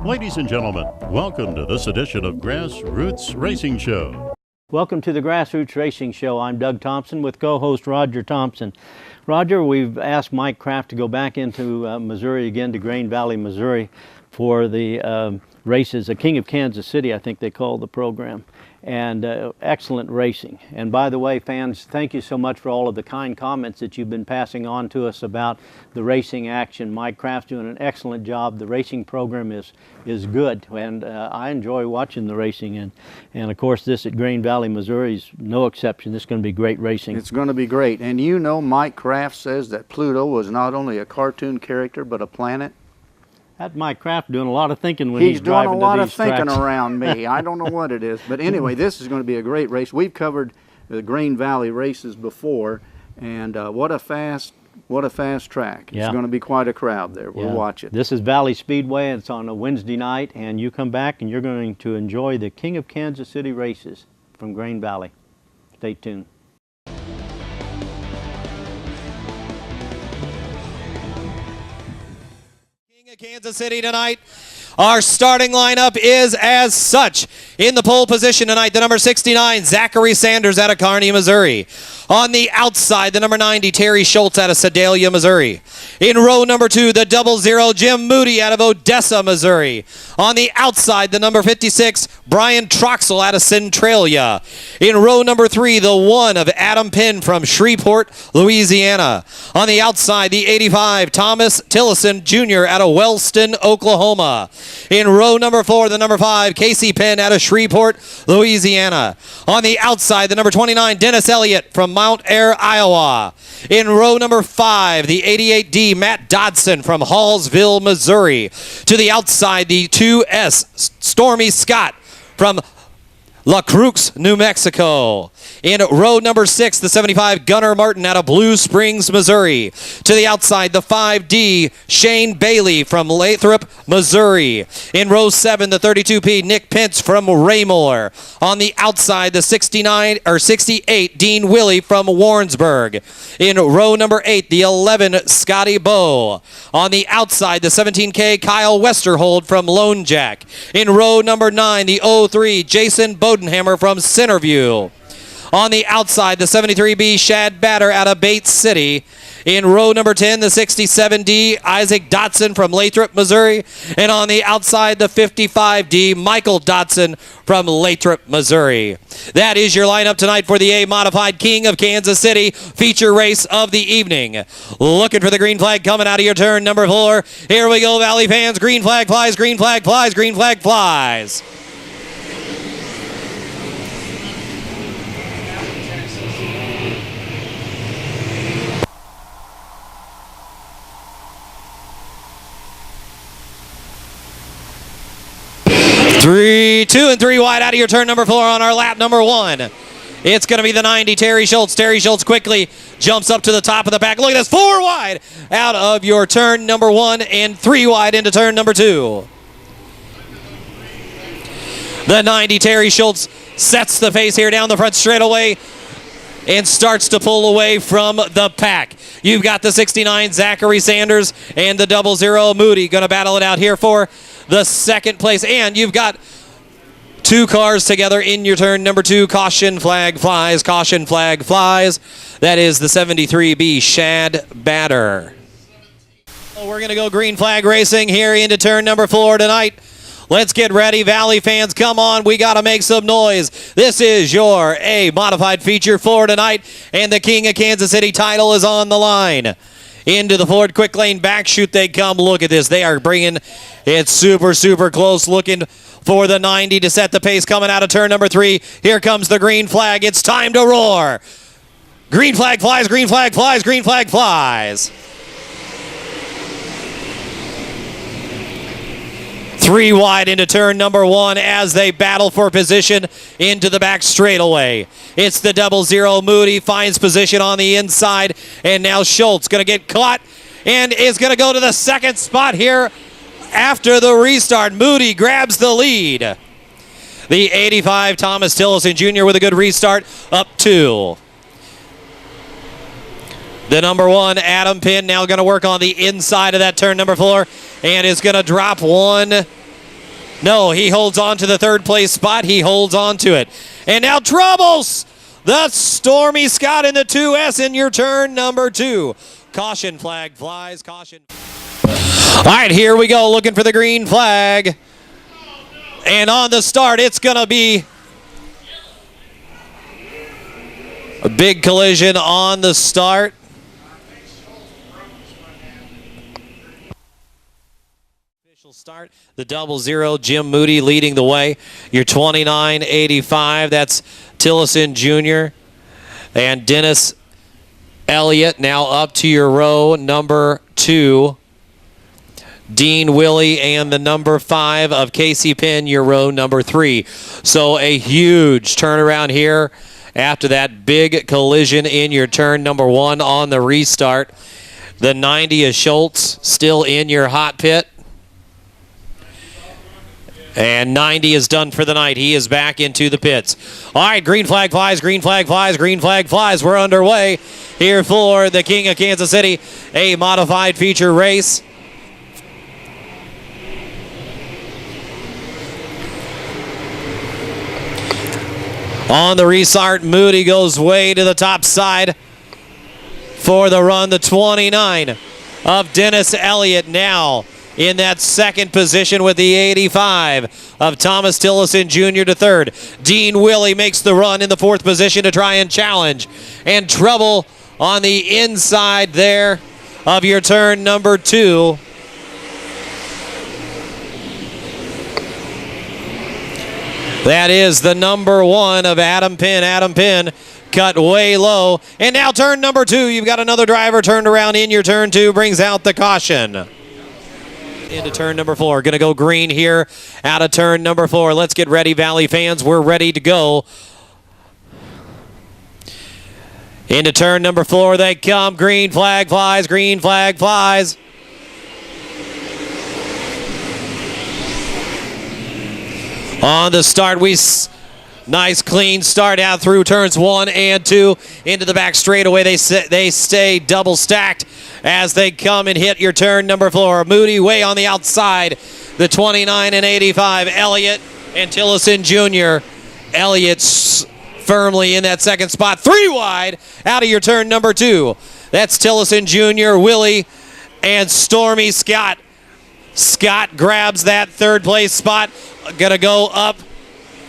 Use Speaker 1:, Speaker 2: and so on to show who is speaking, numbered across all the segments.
Speaker 1: Ladies and gentlemen, welcome to this edition of Grassroots Racing Show.
Speaker 2: Welcome to the Grassroots Racing Show. I'm Doug Thompson with co-host Roger Thompson. Roger, we've asked Mike Kraft to go back into Missouri again, to Grain Valley, Missouri, for the races, the King of Kansas City, I think they call the program, and excellent racing. And by the way, fans, thank you so much for all of the kind comments that you've been passing on to us about the racing action. Mike Kraft's doing an excellent job. The racing program is good, and I enjoy watching the racing. And of course, this at Grain Valley, Missouri is no exception. This is going to be great racing.
Speaker 3: It's going to be great. And you know, Mike Kraft says that Pluto was not only a cartoon character, but a planet.
Speaker 2: That's Mike Kraft doing a lot of thinking when he's
Speaker 3: He's
Speaker 2: driving
Speaker 3: doing a lot of
Speaker 2: tracks.
Speaker 3: thinking around me. I don't know what it is. But anyway, this is going to be a great race. We've covered the Grain Valley races before, and what a fast track.
Speaker 2: Yeah.
Speaker 3: It's going to be quite a crowd there. We'll watch it.
Speaker 2: This is Valley Speedway. It's on a Wednesday night, and you come back and you're going to enjoy the King of Kansas City races from Grain Valley. Stay tuned.
Speaker 4: Kansas City tonight. Our starting lineup is as such. In the pole position tonight, the number 69, Zachary Sanders out of Kearney, Missouri. On the outside, the number 90, Terry Schultz out of Sedalia, Missouri. In row number 2, the 00, Jim Moody out of Odessa, Missouri. On the outside, the number 56, Brian Troxel out of Centralia. In row number 3, the 1 of Adam Penn from Shreveport, Louisiana. On the outside, the 85, Thomas Tillison Jr. out of Wellston, Oklahoma. In row number 4, the number 5, Casey Penn out of Shreveport, Louisiana. On the outside, the number 29, Dennis Elliott from Mount Ayr, Iowa. In row number 5, the 88D, Matt Dodson from Hallsville, Missouri. To the outside, the 2S, Stormy Scott from La Cruz, New Mexico. In row number 6, the 75, Gunnar Martin out of Blue Springs, Missouri. To the outside, the 5D, Shane Bailey from Lathrop, Missouri. In row 7, the 32P, Nick Pence from Raymore. On the outside, the 68, Dean Willie from Warrensburg. In row number 8, the 11, Scotty Bowe. On the outside, the 17K, Kyle Westerhold from Lone Jack. In row number 9, the 03, Jason Bodenhammer from Centerview. On the outside, the 73B, Shad Batter out of Bates City. In row number 10, the 67D, Isaac Dotson from Lathrop, Missouri. And on the outside, the 55D, Michael Dotson from Lathrop, Missouri. That is your lineup tonight for the A-Modified King of Kansas City feature race of the evening. Looking for the green flag coming out of your turn, number 4. Here we go, Valley fans. Green flag flies, green flag flies, green flag flies. Two and three wide out of your turn number 4 on our lap number 1. It's going to be the 90, Terry Schultz. Terry Schultz quickly jumps up to the top of the pack. Look at this, 4 wide out of your turn number 1 and 3 wide into turn number 2. The 90, Terry Schultz, sets the pace here down the front straightaway and starts to pull away from the pack. You've got the 69, Zachary Sanders, and the 00, Moody, going to battle it out here for the second place. And you've got 2 cars together in your turn number 2. Caution flag flies, caution flag flies. That is the 73B, Shad Batter. We're going to go green flag racing here into turn number 4 tonight. Let's get ready, Valley fans. Come on, we got to make some noise. This is your A-Modified feature for tonight, and the King of Kansas City title is on the line. Into the Ford quick lane back chute they come. Look at this. They are bringing it super, super close, looking for the 90 to set the pace coming out of turn number 3. Here comes the green flag. It's time to roar. Green flag flies, green flag flies, green flag flies. 3 wide into turn number 1 as they battle for position into the back straightaway. It's the 00, Moody, finds position on the inside, and now Schultz going to get caught and is going to go to the second spot here after the restart. Moody grabs the lead. The 85, Thomas Tillison Jr. with a good restart, up 2. The number 1, Adam Penn, now going to work on the inside of that turn number 4 and is going to drop 1 No, he holds on to the third place spot. He holds on to it. And now troubles the Stormy Scott in the 2S in your turn number 2. Caution flag flies, caution. All right, here we go, looking for the green flag. And on the start, it's going to be a big collision on the start. Official start, the 00, Jim Moody leading the way. Your 29.85, that's Tillison Jr. and Dennis Elliott now up to your row number 2. Dean Willie and the number 5 of Casey Penn, your row number 3. So a huge turnaround here after that big collision in your turn number 1 on the restart. The 90 is Schultz still in your hot pit. And 90 is done for the night. He is back into the pits. All right, green flag flies, green flag flies, green flag flies. We're underway here for the King of Kansas City, a modified feature race. On the restart, Moody goes way to the top side for the run. The 29 of Dennis Elliott now in that second position with the 85 of Thomas Tillison Jr. to third. Dean Willie makes the run in the 4th position to try and challenge. And trouble on the inside there of your turn number 2. That is the number 1 of Adam Penn. Adam Penn cut way low. And now turn number 2. You've got another driver turned around in your turn 2. Brings out the caution. Into turn number 4. Going to go green here out of turn number 4. Let's get ready, Valley fans. We're ready to go. Into turn number 4 they come. Green flag flies. Green flag flies. On the start, nice clean start out through turns 1 and 2 into the back straightaway. They stay double stacked as they come and hit your turn number 4. Moody way on the outside. The 29 and 85, Elliott and Tillison Jr. Elliott's firmly in that second spot. 3 wide out of your turn number 2. That's Tillison Jr., Willie, and Stormy Scott. Scott grabs that 3rd place spot. Gonna go up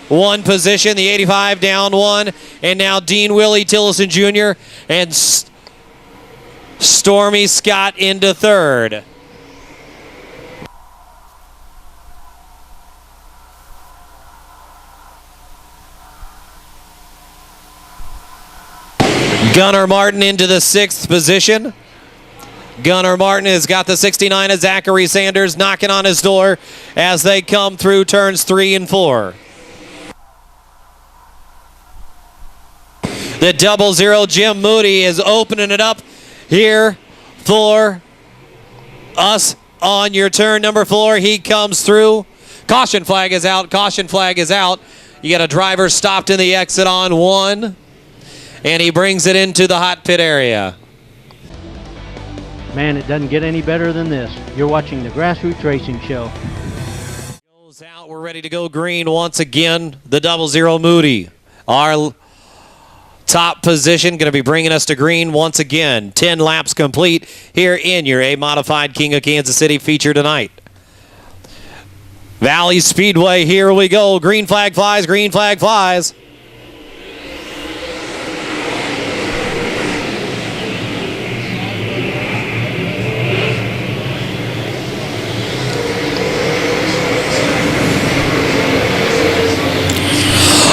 Speaker 4: 1 position. The 85 down 1. And now Dean Willie, Tillison Jr. and Stormy Scott into 3rd. Gunnar Martin into the 6th position. Gunnar Martin has got the 69 of Zachary Sanders knocking on his door as they come through turns 3 and 4. The 00 Jim Moody is opening it up here for us on your turn number 4. He comes through. Caution flag is out. Caution flag is out. You got a driver stopped in the exit on 1. And he brings it into the hot pit area.
Speaker 2: Man, it doesn't get any better than this. You're watching the Grassroots Racing Show.
Speaker 4: Goes out. We're ready to go green once again. The 00 Moody. Our top position going to be bringing us to green once again. 10 laps complete here in your A-modified King of Kansas City feature tonight. Valley Speedway, here we go. Green flag flies, green flag flies.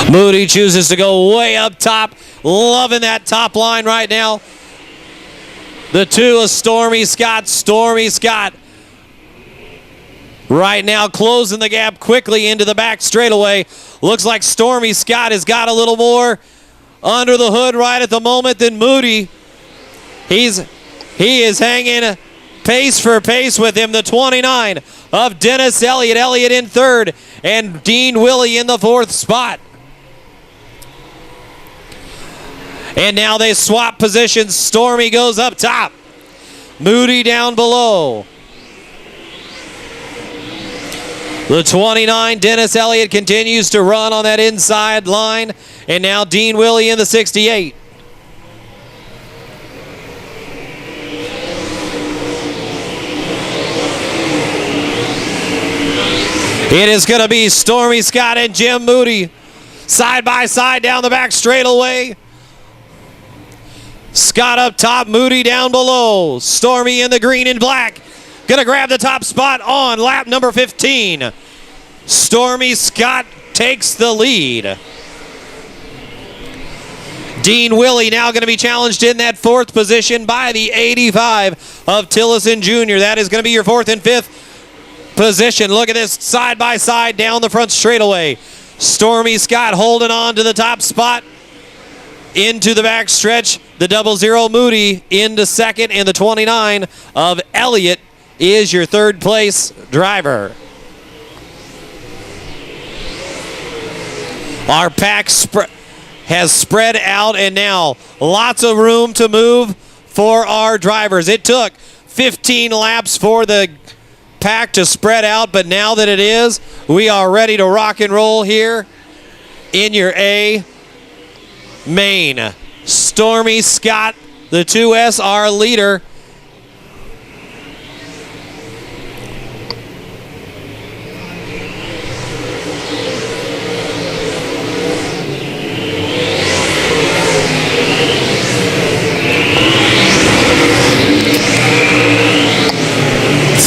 Speaker 4: Moody chooses to go way up top. Loving that top line right now. The 2 of Stormy Scott. Stormy Scott right now closing the gap quickly into the back straightaway. Looks like Stormy Scott has got a little more under the hood right at the moment than Moody. He is hanging pace for pace with him. The 29 of Dennis Elliott. Elliott in 3rd and Dean Willie in the 4th spot. And now they swap positions. Stormy goes up top. Moody down below. The 29, Dennis Elliott, continues to run on that inside line. And now Dean Willie in the 68. It is going to be Stormy Scott and Jim Moody side by side down the back straightaway. Scott up top, Moody down below. Stormy in the green and black. Going to grab the top spot on lap number 15. Stormy Scott takes the lead. Dean Willie now going to be challenged in that 4th position by the 85 of Tillison Jr. That is going to be your 4th and 5th position. Look at this side by side down the front straightaway. Stormy Scott holding on to the top spot into the back stretch. The 00 Moody into 2nd, and the 29 of Elliott is your 3rd place driver. Our pack has spread out, and now lots of room to move for our drivers. It took 15 laps for the pack to spread out, but now that it is, we are ready to rock and roll here in your A main. Stormy Scott, the 2S, our leader.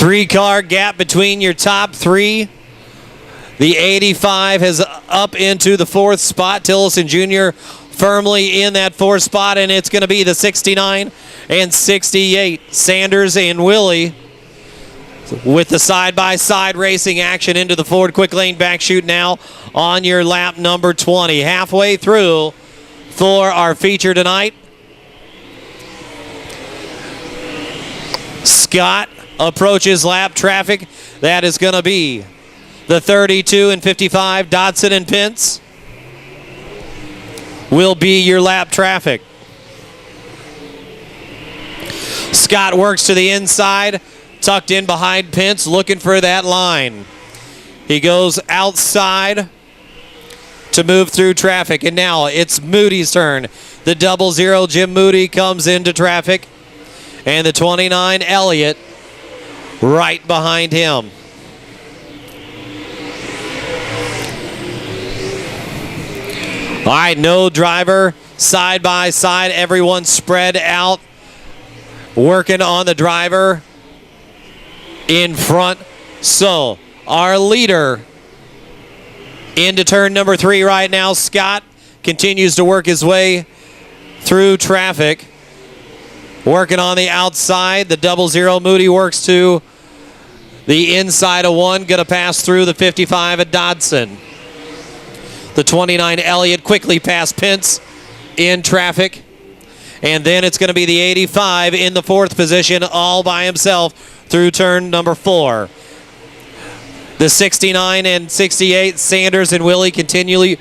Speaker 4: Three-car gap between your top 3. The 85 has up into the 4th spot. Tillison Jr. firmly in that 4th spot, and it's going to be the 69 and 68. Sanders and Willie with the side-by-side racing action into the Ford quick lane back chute now on your lap number 20. Halfway through for our feature tonight. Scott approaches lap traffic. That is going to be the 32 and 55. Dodson and Pence will be your lap traffic. Scott works to the inside, tucked in behind Pence, looking for that line. He goes outside to move through traffic, and now it's Moody's turn. The 00 Jim Moody comes into traffic, and the 29 Elliott right behind him. All right, no driver, side by side, everyone spread out, working on the driver in front. So our leader into turn number 3 right now, Scott, continues to work his way through traffic, working on the outside. The 00 Moody works to the inside of 1, going to pass through the 55 at Dodson. The 29 Elliott quickly past Pence in traffic. And then it's going to be the 85 in the 4th position all by himself through turn number 4. The 69 and 68, Sanders and Willie continually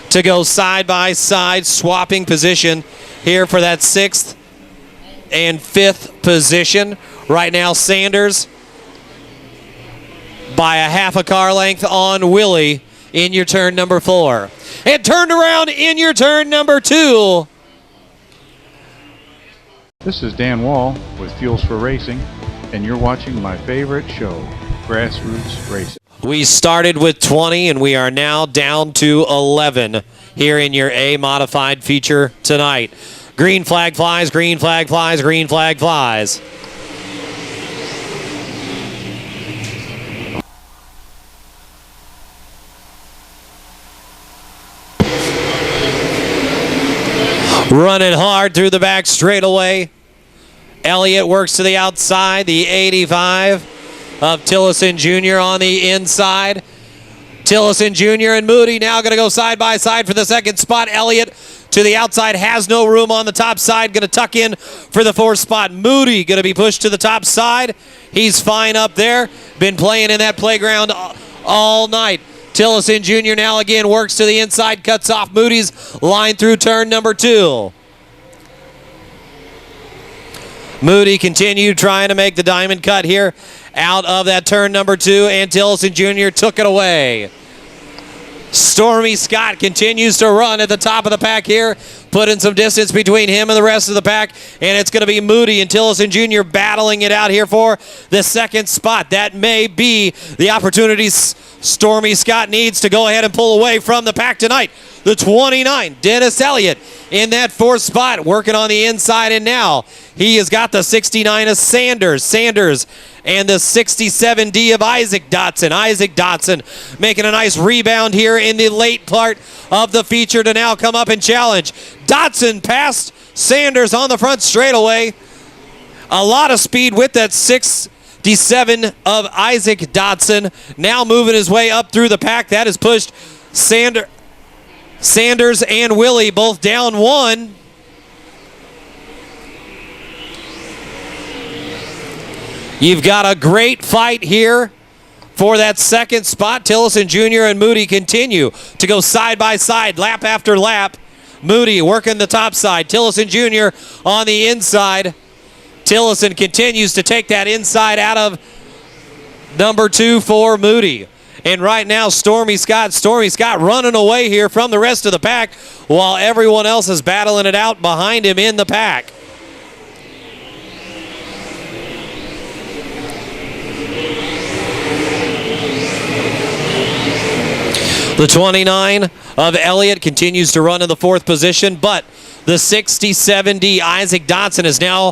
Speaker 4: to go side by side, swapping position here for that 6th and 5th position. Right now, Sanders by a half a car length on Willie in your turn number 4. And turned around in your turn number 2.
Speaker 5: This is Dan Wall with Fuels for Racing, and you're watching my favorite show, Grassroots Racing.
Speaker 4: We started with 20, and we are now down to 11 here in your A modified feature tonight. Green flag flies, green flag flies, green flag flies. Running hard through the back straightaway. Elliott works to the outside. The 85 of Tillison Jr. on the inside. Tillison Jr. and Moody now going to go side by side for the 2nd spot. Elliott to the outside, has no room on the top side. Going to tuck in for the 4th spot. Moody going to be pushed to the top side. He's fine up there. Been playing in that playground all night. Tillison Jr. now again works to the inside, cuts off Moody's line through turn number 2. Moody continued trying to make the diamond cut here out of that turn number 2, and Tillison Jr. took it away. Stormy Scott continues to run at the top of the pack here, putting some distance between him and the rest of the pack, and it's going to be Moody and Tillison Jr. battling it out here for the second spot. That may be the opportunity Stormy Scott needs to go ahead and pull away from the pack tonight. The 29, Dennis Elliott, in that 4th spot, working on the inside, and now he has got the 69 of Sanders and the 67D of Isaac Dotson. Isaac Dotson making a nice rebound here in the late part of the feature to now come up and challenge. Dotson passed Sanders on the front straightaway. A lot of speed with that 67 of Isaac Dotson. Now moving his way up through the pack. That has pushed Sanders and Willie both down 1. You've got a great fight here for that second spot. Tillison Jr. and Moody continue to go side by side, lap after lap. Moody working the top side. Tillison Jr. on the inside. Tillison continues to take that inside out of number 2 for Moody. And right now, Stormy Scott running away here from the rest of the pack while everyone else is battling it out behind him in the pack. The 29 of Elliott continues to run in the 4th position, but the 67D Isaac Dotson has now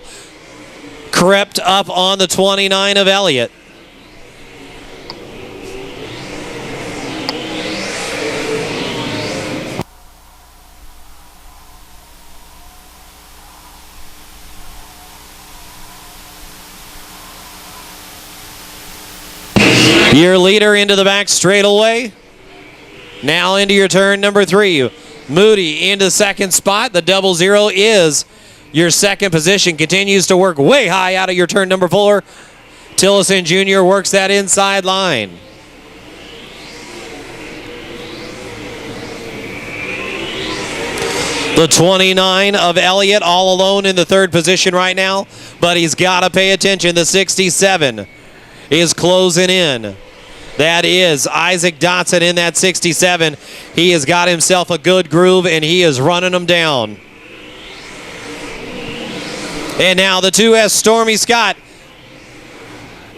Speaker 4: crept up on the 29 of Elliott. Your leader into the back straightaway. Now into your turn number 3. Moody into second spot. The 00 is your second position. Continues to work way high out of your turn number 4. Tillison Jr. works that inside line. The 29 of Elliott all alone in the 3rd position right now, but he's got to pay attention. The 67 is closing in. That is Isaac Dotson in that 67. He has got himself a good groove, and he is running them down. And now the 2S Stormy Scott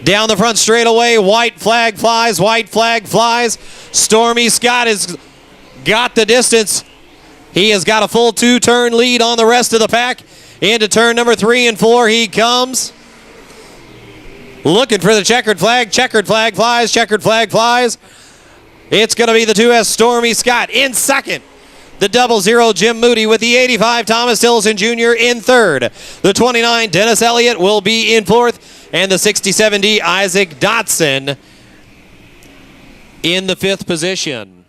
Speaker 4: down the front straightaway. White flag flies, white flag flies. Stormy Scott has got the distance. He has got a full 2-turn lead on the rest of the pack. Into turn number 3 and 4 he comes. Looking for the checkered flag flies, checkered flag flies. It's going to be the 2S Stormy Scott in second. The 00 Jim Moody with the 85 Thomas Tillison Jr. in third. The 29 Dennis Elliott will be in 4th, and the 67D Isaac Dotson in the 5th position.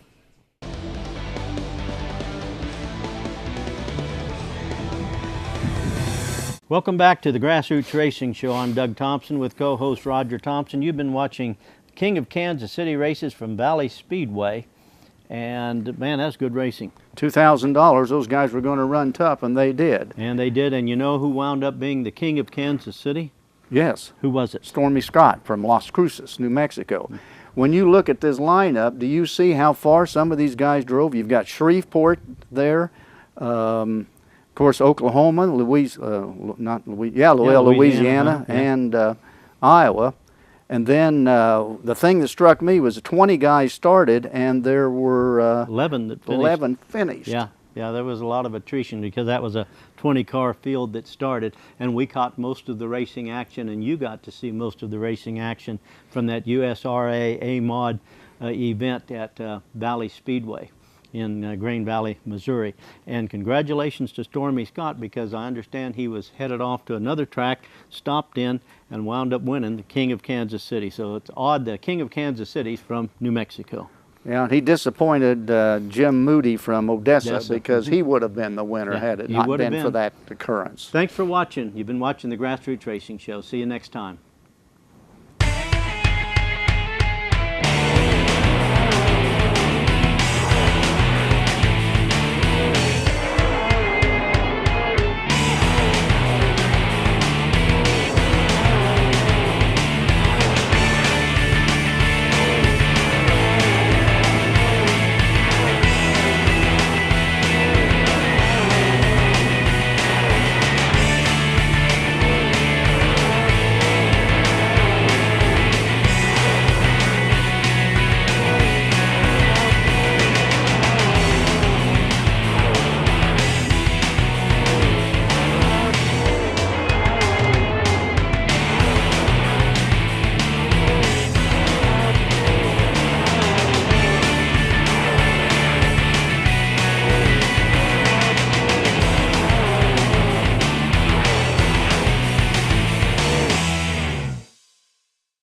Speaker 2: Welcome back to the Grassroots Racing Show. I'm Doug Thompson with co-host Roger Thompson. You've been watching King of Kansas City races from Valley Speedway, and man, that's good racing.
Speaker 3: $2,000, those guys were going to run tough, and they did.
Speaker 2: And they did, and you know who wound up being the King of Kansas City?
Speaker 3: Yes.
Speaker 2: Who was it?
Speaker 3: Stormy Scott from Las Cruces, New Mexico. When you look at this lineup, do you see how far some of these guys drove? You've got Shreveport there. Of course, Oklahoma, Louisiana,
Speaker 2: Yeah.
Speaker 3: and Iowa. And then the thing that struck me was 20 guys started, and there were
Speaker 2: 11 that finished.
Speaker 3: 11 finished.
Speaker 2: Yeah, there was a lot of attrition because that was a 20-car field that started, and we caught most of the racing action, and you got to see most of the racing action from that USRA A-Mod event at Valley Speedway in Grain Valley, Missouri. And congratulations to Stormy Scott, because I understand he was headed off to another track, stopped in, and wound up winning the King of Kansas City. So it's odd the King of Kansas City's from New Mexico.
Speaker 3: Yeah, he disappointed Jim Moody from Odessa because he would have been the winner had it not been for that occurrence.
Speaker 2: Thanks for watching. You've been watching the Grassroots Racing Show. See you next time.